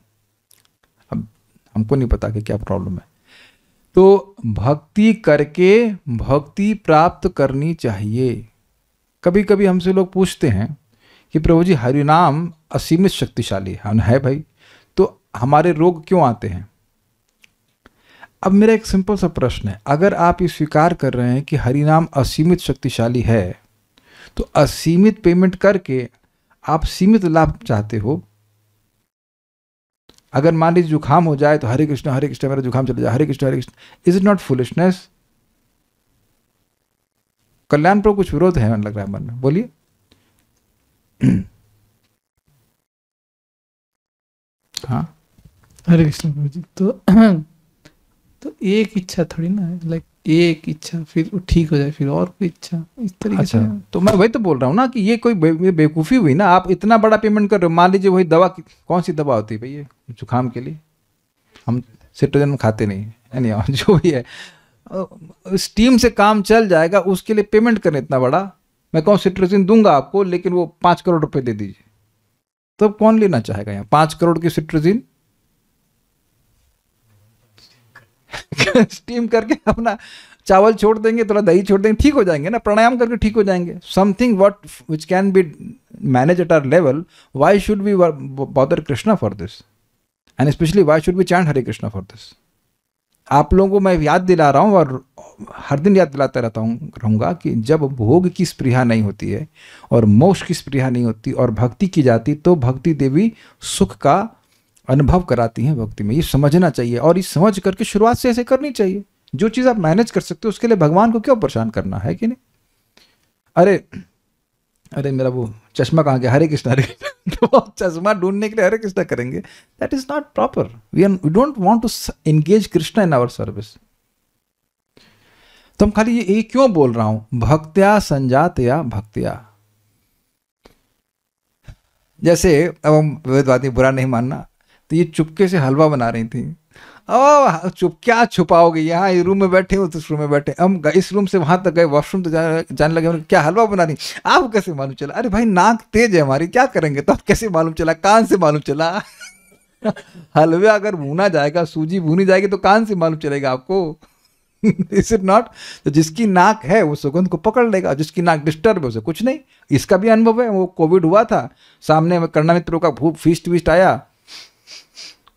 अब हमको नहीं पता कि क्या प्रॉब्लम है। तो भक्ति करके भक्ति प्राप्त करनी चाहिए। कभी कभी हमसे लोग पूछते हैं कि प्रभु जी हरिनाम असीमित शक्तिशाली है भाई, तो हमारे रोग क्यों आते हैं? अब मेरा एक सिंपल सा प्रश्न है, अगर आप ये स्वीकार कर रहे हैं कि हरिनाम असीमित शक्तिशाली है, तो असीमित पेमेंट करके आप सीमित लाभ चाहते हो। अगर मान लीजिए जुकाम हो जाए तो हरे कृष्ण मेरा जुकाम चले जाए, Hare Krishna. Is it not foolishness? कल्याण पर कुछ विरोध है लग रहा है मन में, बोलिए। हाँ, हरे कृष्ण प्रभु जी। तो एक इच्छा थोड़ी ना है, लाइक एक इच्छा फिर वो ठीक हो जाए, फिर और कोई इच्छा, इस तरीके से। तो मैं वही तो बोल रहा हूँ ना कि ये कोई बेवकूफ़ी हुई ना। आप इतना बड़ा पेमेंट कर रहे हो, मान लीजिए वही दवा, कौन सी दवा होती है भैया जुकाम के लिए? हम सिट्रोजन खाते नहीं है, जो भी है, स्टीम से काम चल जाएगा, उसके लिए पेमेंट करें इतना बड़ा। मैं कहूँ सिट्रोजिन दूंगा आपको, लेकिन वो 5 करोड़ रुपए दे दीजिए, तो कौन लेना चाहेगा यहाँ 5 करोड़ की सिट्रोजिन? स्टीम करके अपना चावल छोड़ देंगे, थोड़ा दही छोड़ देंगे, ठीक हो जाएंगे ना, प्राणायाम करके ठीक हो जाएंगे। Something what which can be manage at our level, why should we bother Krishna for this, and specially why should we chant Hare Krishna for this? आप लोगों को मैं याद दिला रहा हूँ और हर दिन याद दिलाता रहूँगा कि जब भोग की स्पृहा नहीं होती है और मोक्ष की स्पृहा नहीं होती और भक्ति की जाती, तो भक्ति देवी सुख का अनुभव कराती हैं भक्ति में। ये समझना चाहिए, और ये समझ करके शुरुआत से ऐसे करनी चाहिए। जो चीज़ आप मैनेज कर सकते हो उसके लिए भगवान को क्यों परेशान करना है, कि नहीं? अरे मेरा वो चश्मा कहाँ गया, हरे कृष्णा हरे कृष्णा। तो चश्मा ढूंढने के लिए हरे कृष्णा करेंगे, that is not proper. We don't want to engage Krishna in our service. तो हम खाली ये क्यों बोल रहा हूं, भक्त्या संजातया भक्त्या। जैसे अब हम वेदवादी, बुरा नहीं मानना, तो ये चुपके से हलवा बना रही थी। ओ चुप, क्या छुपाओगे, यहाँ इस रूम में बैठे हो तो उस रूम में बैठे, हम इस रूम से वहां तक गए, वॉशरूम तो जाने लगे, क्या हलवा बना रही, आपको कैसे मालूम चला? अरे भाई नाक तेज है हमारी, क्या करेंगे? तो कैसे मालूम चला? कान से मालूम चला। हलवा अगर भूना जाएगा, सूजी भूनी जाएगी, तो कान से मालूम चलेगा आपको। Is it not? तो जिसकी नाक है वो सुगंध को पकड़ लेगा, जिसकी नाक डिस्टर्ब है उसे कुछ नहीं। इसका भी अनुभव है, वो कोविड हुआ था, सामने कर्णा मित्रों का फीस्ट वीस्ट आया,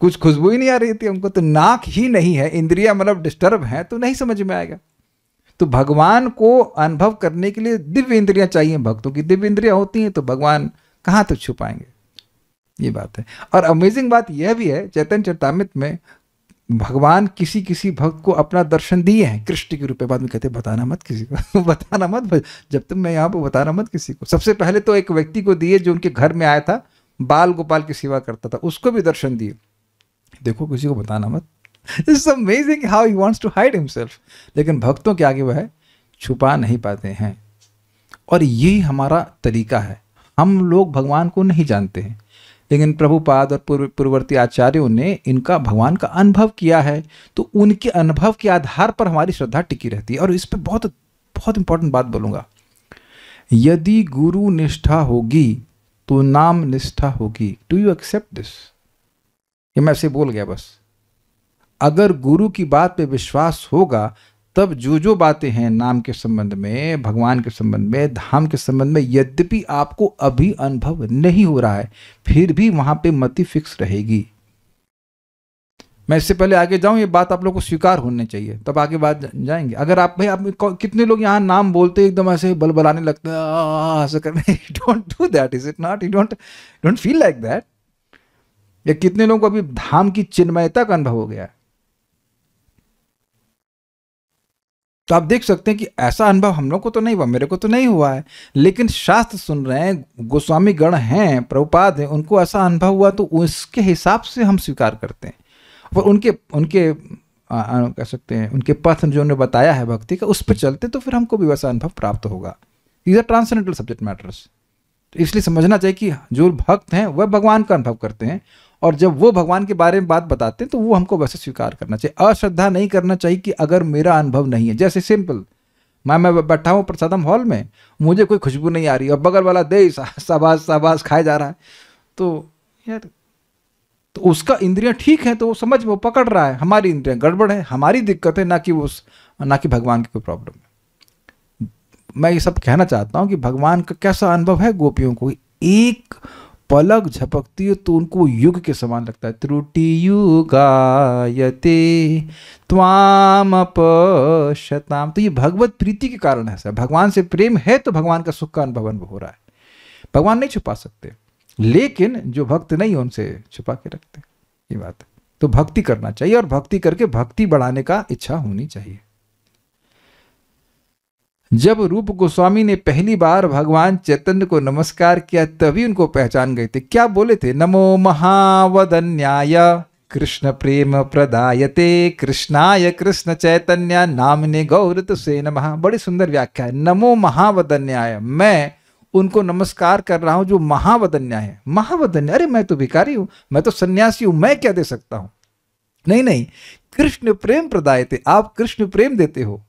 कुछ खुशबू ही नहीं आ रही थी हमको, तो नाक ही नहीं है, इंद्रिया मतलब डिस्टर्ब है, तो नहीं समझ में आएगा। तो भगवान को अनुभव करने के लिए दिव्य इंद्रियां चाहिए। भक्तों की दिव्य इंद्रियां होती हैं तो भगवान कहाँ तक छुपाएंगे, ये बात है। और अमेजिंग बात यह भी है, चैतन्य चरितामृत में भगवान किसी किसी भक्त को अपना दर्शन दिए हैं कृष्ण के रूप में। बाद में कहते बताना मत किसी को, बताना मत, जब तक मैं यहाँ पर बताना मत किसी को। सबसे पहले तो एक व्यक्ति को दिए जो उनके घर में आया था, बाल गोपाल की सेवा करता था, उसको भी दर्शन दिए, देखो किसी को बताना मत। It's amazing how he wants to hide himself. लेकिन भक्तों के आगे वह छुपा नहीं पाते हैं, और यही हमारा तरीका है। हम लोग भगवान को नहीं जानते हैं, लेकिन प्रभुपाद और पूर्ववर्ती आचार्यों ने इनका भगवान का अनुभव किया है, तो उनके अनुभव के आधार पर हमारी श्रद्धा टिकी रहती है। और इस पर बहुत बहुत इंपॉर्टेंट बात बोलूँगा, यदि गुरु निष्ठा होगी तो नाम निष्ठा होगी। Do you accept this? ये मैं ऐसे बोल गया बस। अगर गुरु की बात पे विश्वास होगा, तब जो जो बातें हैं नाम के संबंध में, भगवान के संबंध में, धाम के संबंध में, यद्यपि आपको अभी अनुभव नहीं हो रहा है, फिर भी वहां पे मति फिक्स रहेगी। मैं इससे पहले आगे जाऊं, ये बात आप लोगों को स्वीकार होनी चाहिए, तब आगे बात जाएंगे। अगर आप भाई, आप कितने लोग यहाँ नाम बोलते एकदम ऐसे बलबलाने लगते हैं, ऐसा करने, don't do that, is it not? You don't feel like that. या कितने लोगों को अभी धाम की चिन्मयता का अनुभव हो गया है? तो आप देख सकते हैं कि ऐसा अनुभव हम लोग को तो नहीं हुआ, मेरे को तो नहीं हुआ है, लेकिन शास्त्र सुन रहे हैं, गोस्वामी गण हैं, प्रभुपाद हैं, उनको ऐसा अनुभव हुआ, तो उसके हिसाब से हम स्वीकार करते हैं। और उनके कह सकते हैं उनके पथ जो उन्होंने बताया है भक्ति का, उस पर चलते तो फिर हमको भी वैसा अनुभव प्राप्त होगा। These are transcendental subject matters. तो इसलिए समझना चाहिए कि जो भक्त हैं वह भगवान का अनुभव करते हैं, और जब वो भगवान के बारे में बात बताते हैं तो वो हमको वैसे स्वीकार करना चाहिए। अश्रद्धा नहीं करना चाहिए कि अगर मेरा अनुभव नहीं है। जैसे सिंपल, मैं बैठा हूँ प्रसादम हॉल में, मुझे कोई खुशबू नहीं आ रही और बगल वाला दे शाबाश खाया जा रहा है, तो यार, तो उसका इंद्रियां ठीक है, तो वो समझ वो पकड़ रहा है, हमारी इंद्रियां गड़बड़ है, हमारी दिक्कत है, ना कि भगवान की कोई प्रॉब्लम है। मैं ये सब कहना चाहता हूँ कि भगवान का कैसा अनुभव है गोपियों को, एक पलक झपकती है तो उनको युग के समान लगता है। त्रुटि युगायते त्वाम अपश्यताम। तो ये भगवत प्रीति के कारण है, भगवान से प्रेम है तो भगवान का सुख का अनुभव हो रहा है। भगवान नहीं छुपा सकते, लेकिन जो भक्त नहीं है उनसे छुपा के रखते, ये बात है। तो भक्ति करना चाहिए, और भक्ति करके भक्ति बढ़ाने का इच्छा होनी चाहिए। जब रूप गोस्वामी ने पहली बार भगवान चैतन्य को नमस्कार किया, तभी उनको पहचान गए थे। क्या बोले थे? नमो महावदन्याय कृष्ण प्रेम प्रदायते कृष्णाय कृष्ण चैतन्य नामने गौरत से नमः। बड़ी सुंदर व्याख्या है, नमो महावदन्याय। मैं उनको नमस्कार कर रहा हूं जो महावदन्याय है। महावदन्याय, अरे मैं तो भिखारी हूं, मैं तो सन्यासी हूं, मैं क्या दे सकता हूं? नहीं, कृष्ण प्रेम प्रदायते, आप कृष्ण प्रेम देते हो।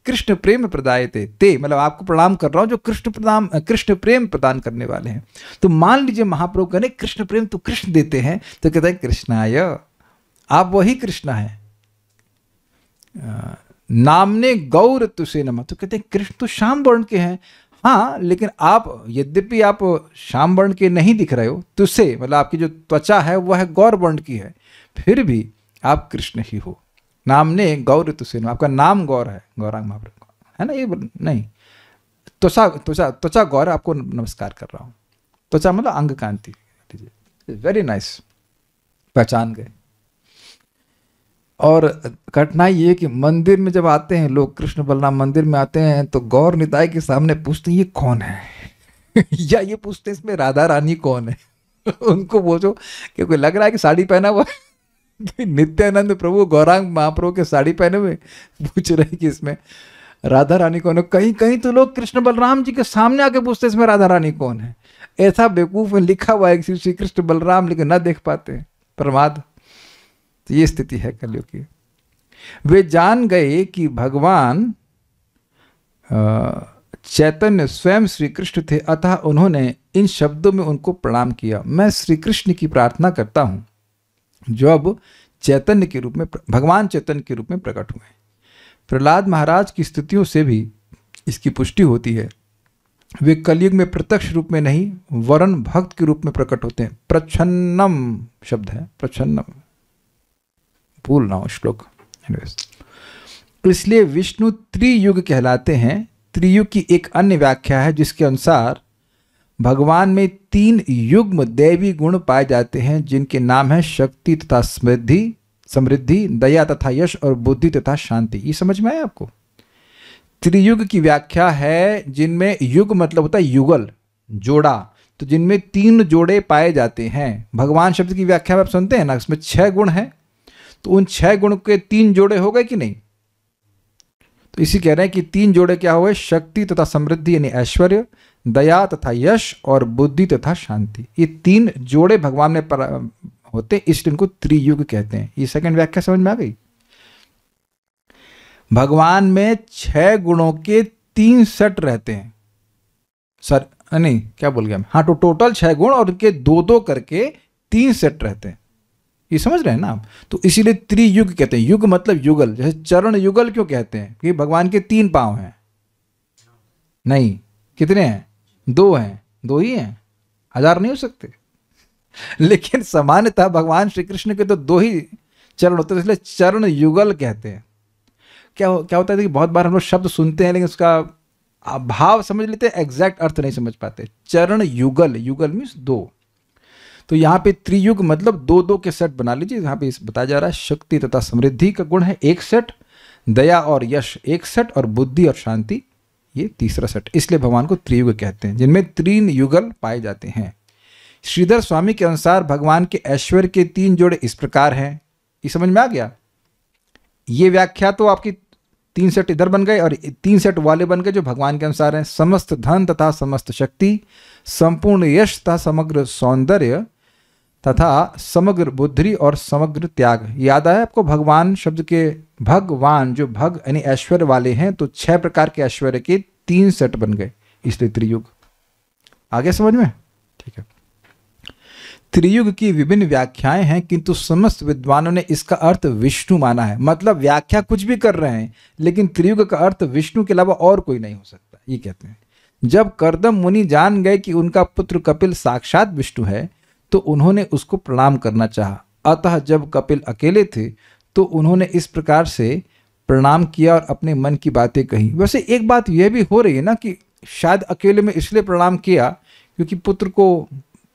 कृष्ण प्रेम प्रदायते ते, मतलब आपको प्रणाम कर रहा हूं जो कृष्ण प्रेम प्रदान करने वाले हैं। तो मान लीजिए महाप्रभु कहने कृष्ण प्रेम तो कृष्ण देते हैं, तो कहते हैं कृष्णाय, आप वही कृष्ण हैं। नामने गौर तुसे नमः, तो कहते हैं कृष्ण तो श्याम वर्ण के हैं। हाँ, लेकिन आप यद्यपि आप श्याम वर्ण के नहीं दिख रहे हो, तुसे मतलब आपकी जो त्वचा है वह है गौर वर्ण की है, फिर भी आप कृष्ण ही हो। नामने गौर तुसे नमः, आपका नाम गौर है, गौरांग महाप्रभु है ना, ये नहीं, त्वचा गौर, आपको नमस्कार कर रहा हूँ। त्वचा मतलब अंग कांति। वेरी नाइस, पहचान गए। और कठिनाई ये कि मंदिर में जब आते हैं लोग, कृष्ण बलराम मंदिर में आते हैं, तो गौर निताई के सामने पूछते हैं ये कौन है या ये पूछते हैं इसमें राधा रानी कौन है उनको पूछो कि कोई लग रहा है कि साड़ी पहना हुआ नित्यानंद प्रभु गौरांग महाप्रभु के साड़ी पहने हुए पूछ रहे हैं कि इसमें राधा रानी कौन है। कहीं कहीं तो लोग कृष्ण बलराम जी के सामने आके पूछते हैं इसमें राधा रानी कौन है। ऐसा बेवकूफ में लिखा हुआ है श्री कृष्ण बलराम, लेकिन न देख पाते, प्रमाद। तो ये स्थिति है कलयुग की। वे जान गए कि भगवान चैतन्य स्वयं श्री कृष्ण थे, अतः उन्होंने इन शब्दों में उनको प्रणाम किया। मैं श्री कृष्ण की प्रार्थना करता हूं जो अब चैतन्य के रूप में, भगवान चैतन्य के रूप में प्रकट हुए। प्रहलाद महाराज की स्तुतियों से भी इसकी पुष्टि होती है। वे कलयुग में प्रत्यक्ष रूप में नहीं वरन भक्त के रूप में प्रकट होते हैं। प्रच्छन्नम शब्द है, प्रच्छन्नम, भूल ना हो श्लोक। इसलिए विष्णु त्रियुग कहलाते हैं। त्रियुग की एक अन्य व्याख्या है जिसके अनुसार भगवान में 3 युग्म दैवी गुण पाए जाते हैं, जिनके नाम है शक्ति तथा समृद्धि, दया तथा यश और बुद्धि तथा शांति। ये समझ में आया आपको? त्रियुग की व्याख्या है जिनमें युग मतलब होता है युगल, जोड़ा, तो जिनमें 3 जोड़े पाए जाते हैं। भगवान शब्द की व्याख्या में आप सुनते हैं ना, इसमें 6 गुण हैं, तो उन 6 गुण के 3 जोड़े हो गए कि नहीं? तो इसी कह रहे हैं कि 3 जोड़े क्या हुए? शक्ति तथा समृद्धि यानी ऐश्वर्य, दया तथा यश और बुद्धि तथा शांति। ये 3 जोड़े भगवान में होते, इसलिए इनको त्रियुग कहते हैं। ये सेकंड व्याख्या समझ में आ गई? भगवान में 6 गुणों के 3 सेट रहते हैं। सर नहीं, क्या बोल गया मैं? हाँ, तो टोटल 6 गुण और उनके 2-2 करके 3 सेट रहते हैं। ये समझ रहे हैं ना आप? तो इसीलिए त्रियुग कहते हैं। युग मतलब युगल, जैसे चरण युगल क्यों कहते हैं? कि भगवान के 3 पांव हैं। नहीं, कितने हैं? 2 हैं, 2 ही हैं, 1000 नहीं हो सकते। लेकिन सामान्यतः भगवान श्री कृष्ण के तो 2 ही चरण होते हैं, इसलिए चरण युगल कहते हैं। क्या होता है कि बहुत बार हम लोग शब्द सुनते हैं लेकिन उसका भाव समझ लेते हैं, एग्जैक्ट अर्थ नहीं समझ पाते। चरण युगल, युगल मीन्स 2। तो यहाँ पे त्रियुग मतलब 2-2 के सेट बना लीजिए। यहाँ पे बताया जा रहा है शक्ति तथा समृद्धि का गुण है 1 सेट, दया और यश 1 सेट और बुद्धि और शांति ये तीसरा सेट। इसलिए भगवान को त्रियुग कहते हैं, जिनमें 3 युगल पाए जाते हैं। श्रीधर स्वामी के अनुसार भगवान के ऐश्वर्य के 3 जोड़े इस प्रकार हैं। ये समझ में आ गया? ये व्याख्या तो आपकी 3 सेट इधर बन गए और 3 सेट वाले बन गए जो भगवान के अनुसार हैं। समस्त धन तथा समस्त शक्ति, संपूर्ण यश तथा समग्र सौंदर्य तथा समग्र बुद्धि और समग्र त्याग। याद आया आपको भगवान शब्द के? भगवान जो भग यानी ऐश्वर्य वाले हैं, तो 6 प्रकार के ऐश्वर्य के 3 सेट बन गए, इसलिए त्रियुग। आगे समझ में? ठीक है। त्रियुग की विभिन्न व्याख्याएं हैं, किंतु समस्त विद्वानों ने इसका अर्थ विष्णु माना है। मतलब व्याख्या कुछ भी कर रहे हैं, लेकिन त्रियुग का अर्थ विष्णु के अलावा और कोई नहीं हो सकता, ये कहते हैं। जब कर्दम मुनि जान गए कि उनका पुत्र कपिल साक्षात विष्णु है, तो उन्होंने उसको प्रणाम करना चाहा। अतः जब कपिल अकेले थे तो उन्होंने इस प्रकार से प्रणाम किया और अपने मन की बातें कही। वैसे एक बात यह भी हो रही है ना कि शायद अकेले में इसलिए प्रणाम किया क्योंकि पुत्र को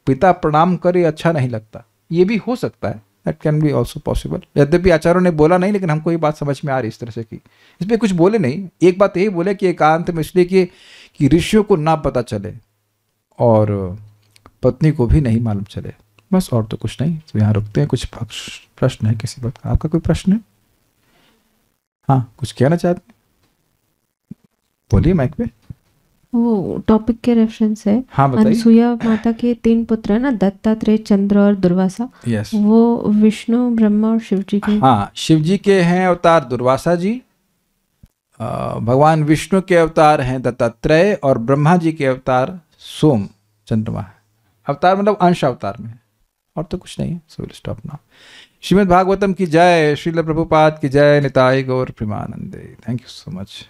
पिता प्रणाम करे अच्छा नहीं लगता। ये भी हो सकता है, that can be also possible. यद्यपि आचार्यों ने बोला नहीं, लेकिन हमको ये बात समझ में आ रही इस तरह से कि इसमें कुछ बोले नहीं। एक बात यही बोले कि एकांत में इसलिए कि ऋषियों को ना पता चले और पत्नी को भी नहीं मालूम चले, बस, और तो कुछ नहीं। तो यहाँ रुकते हैं। कुछ प्रश्न है किसी बात का? आपका कोई प्रश्न है? हाँ, कुछ कहना चाहते हैं? बोलिए माइक पे। वो टॉपिक के रेफरेंस है। हाँ बताइए। अनसुया माता के 3 पुत्र है ना, दत्तात्रेय, चंद्र और दुर्वासा। यस, वो विष्णु, ब्रह्मा और शिव जी के। हाँ, शिव जी के हैं अवतार दुर्वासा जी, भगवान विष्णु के अवतार हैं दत्तात्रेय, और ब्रह्मा जी के अवतार सोम चंद्रमा है। अवतार मतलब अंश अवतार में, और तो कुछ नहीं है। So will stop now. Shrimad Bhagavatam की जय, श्रील प्रभुपाद की जय, निताई गौर प्रेमानंदे। Thank you so much.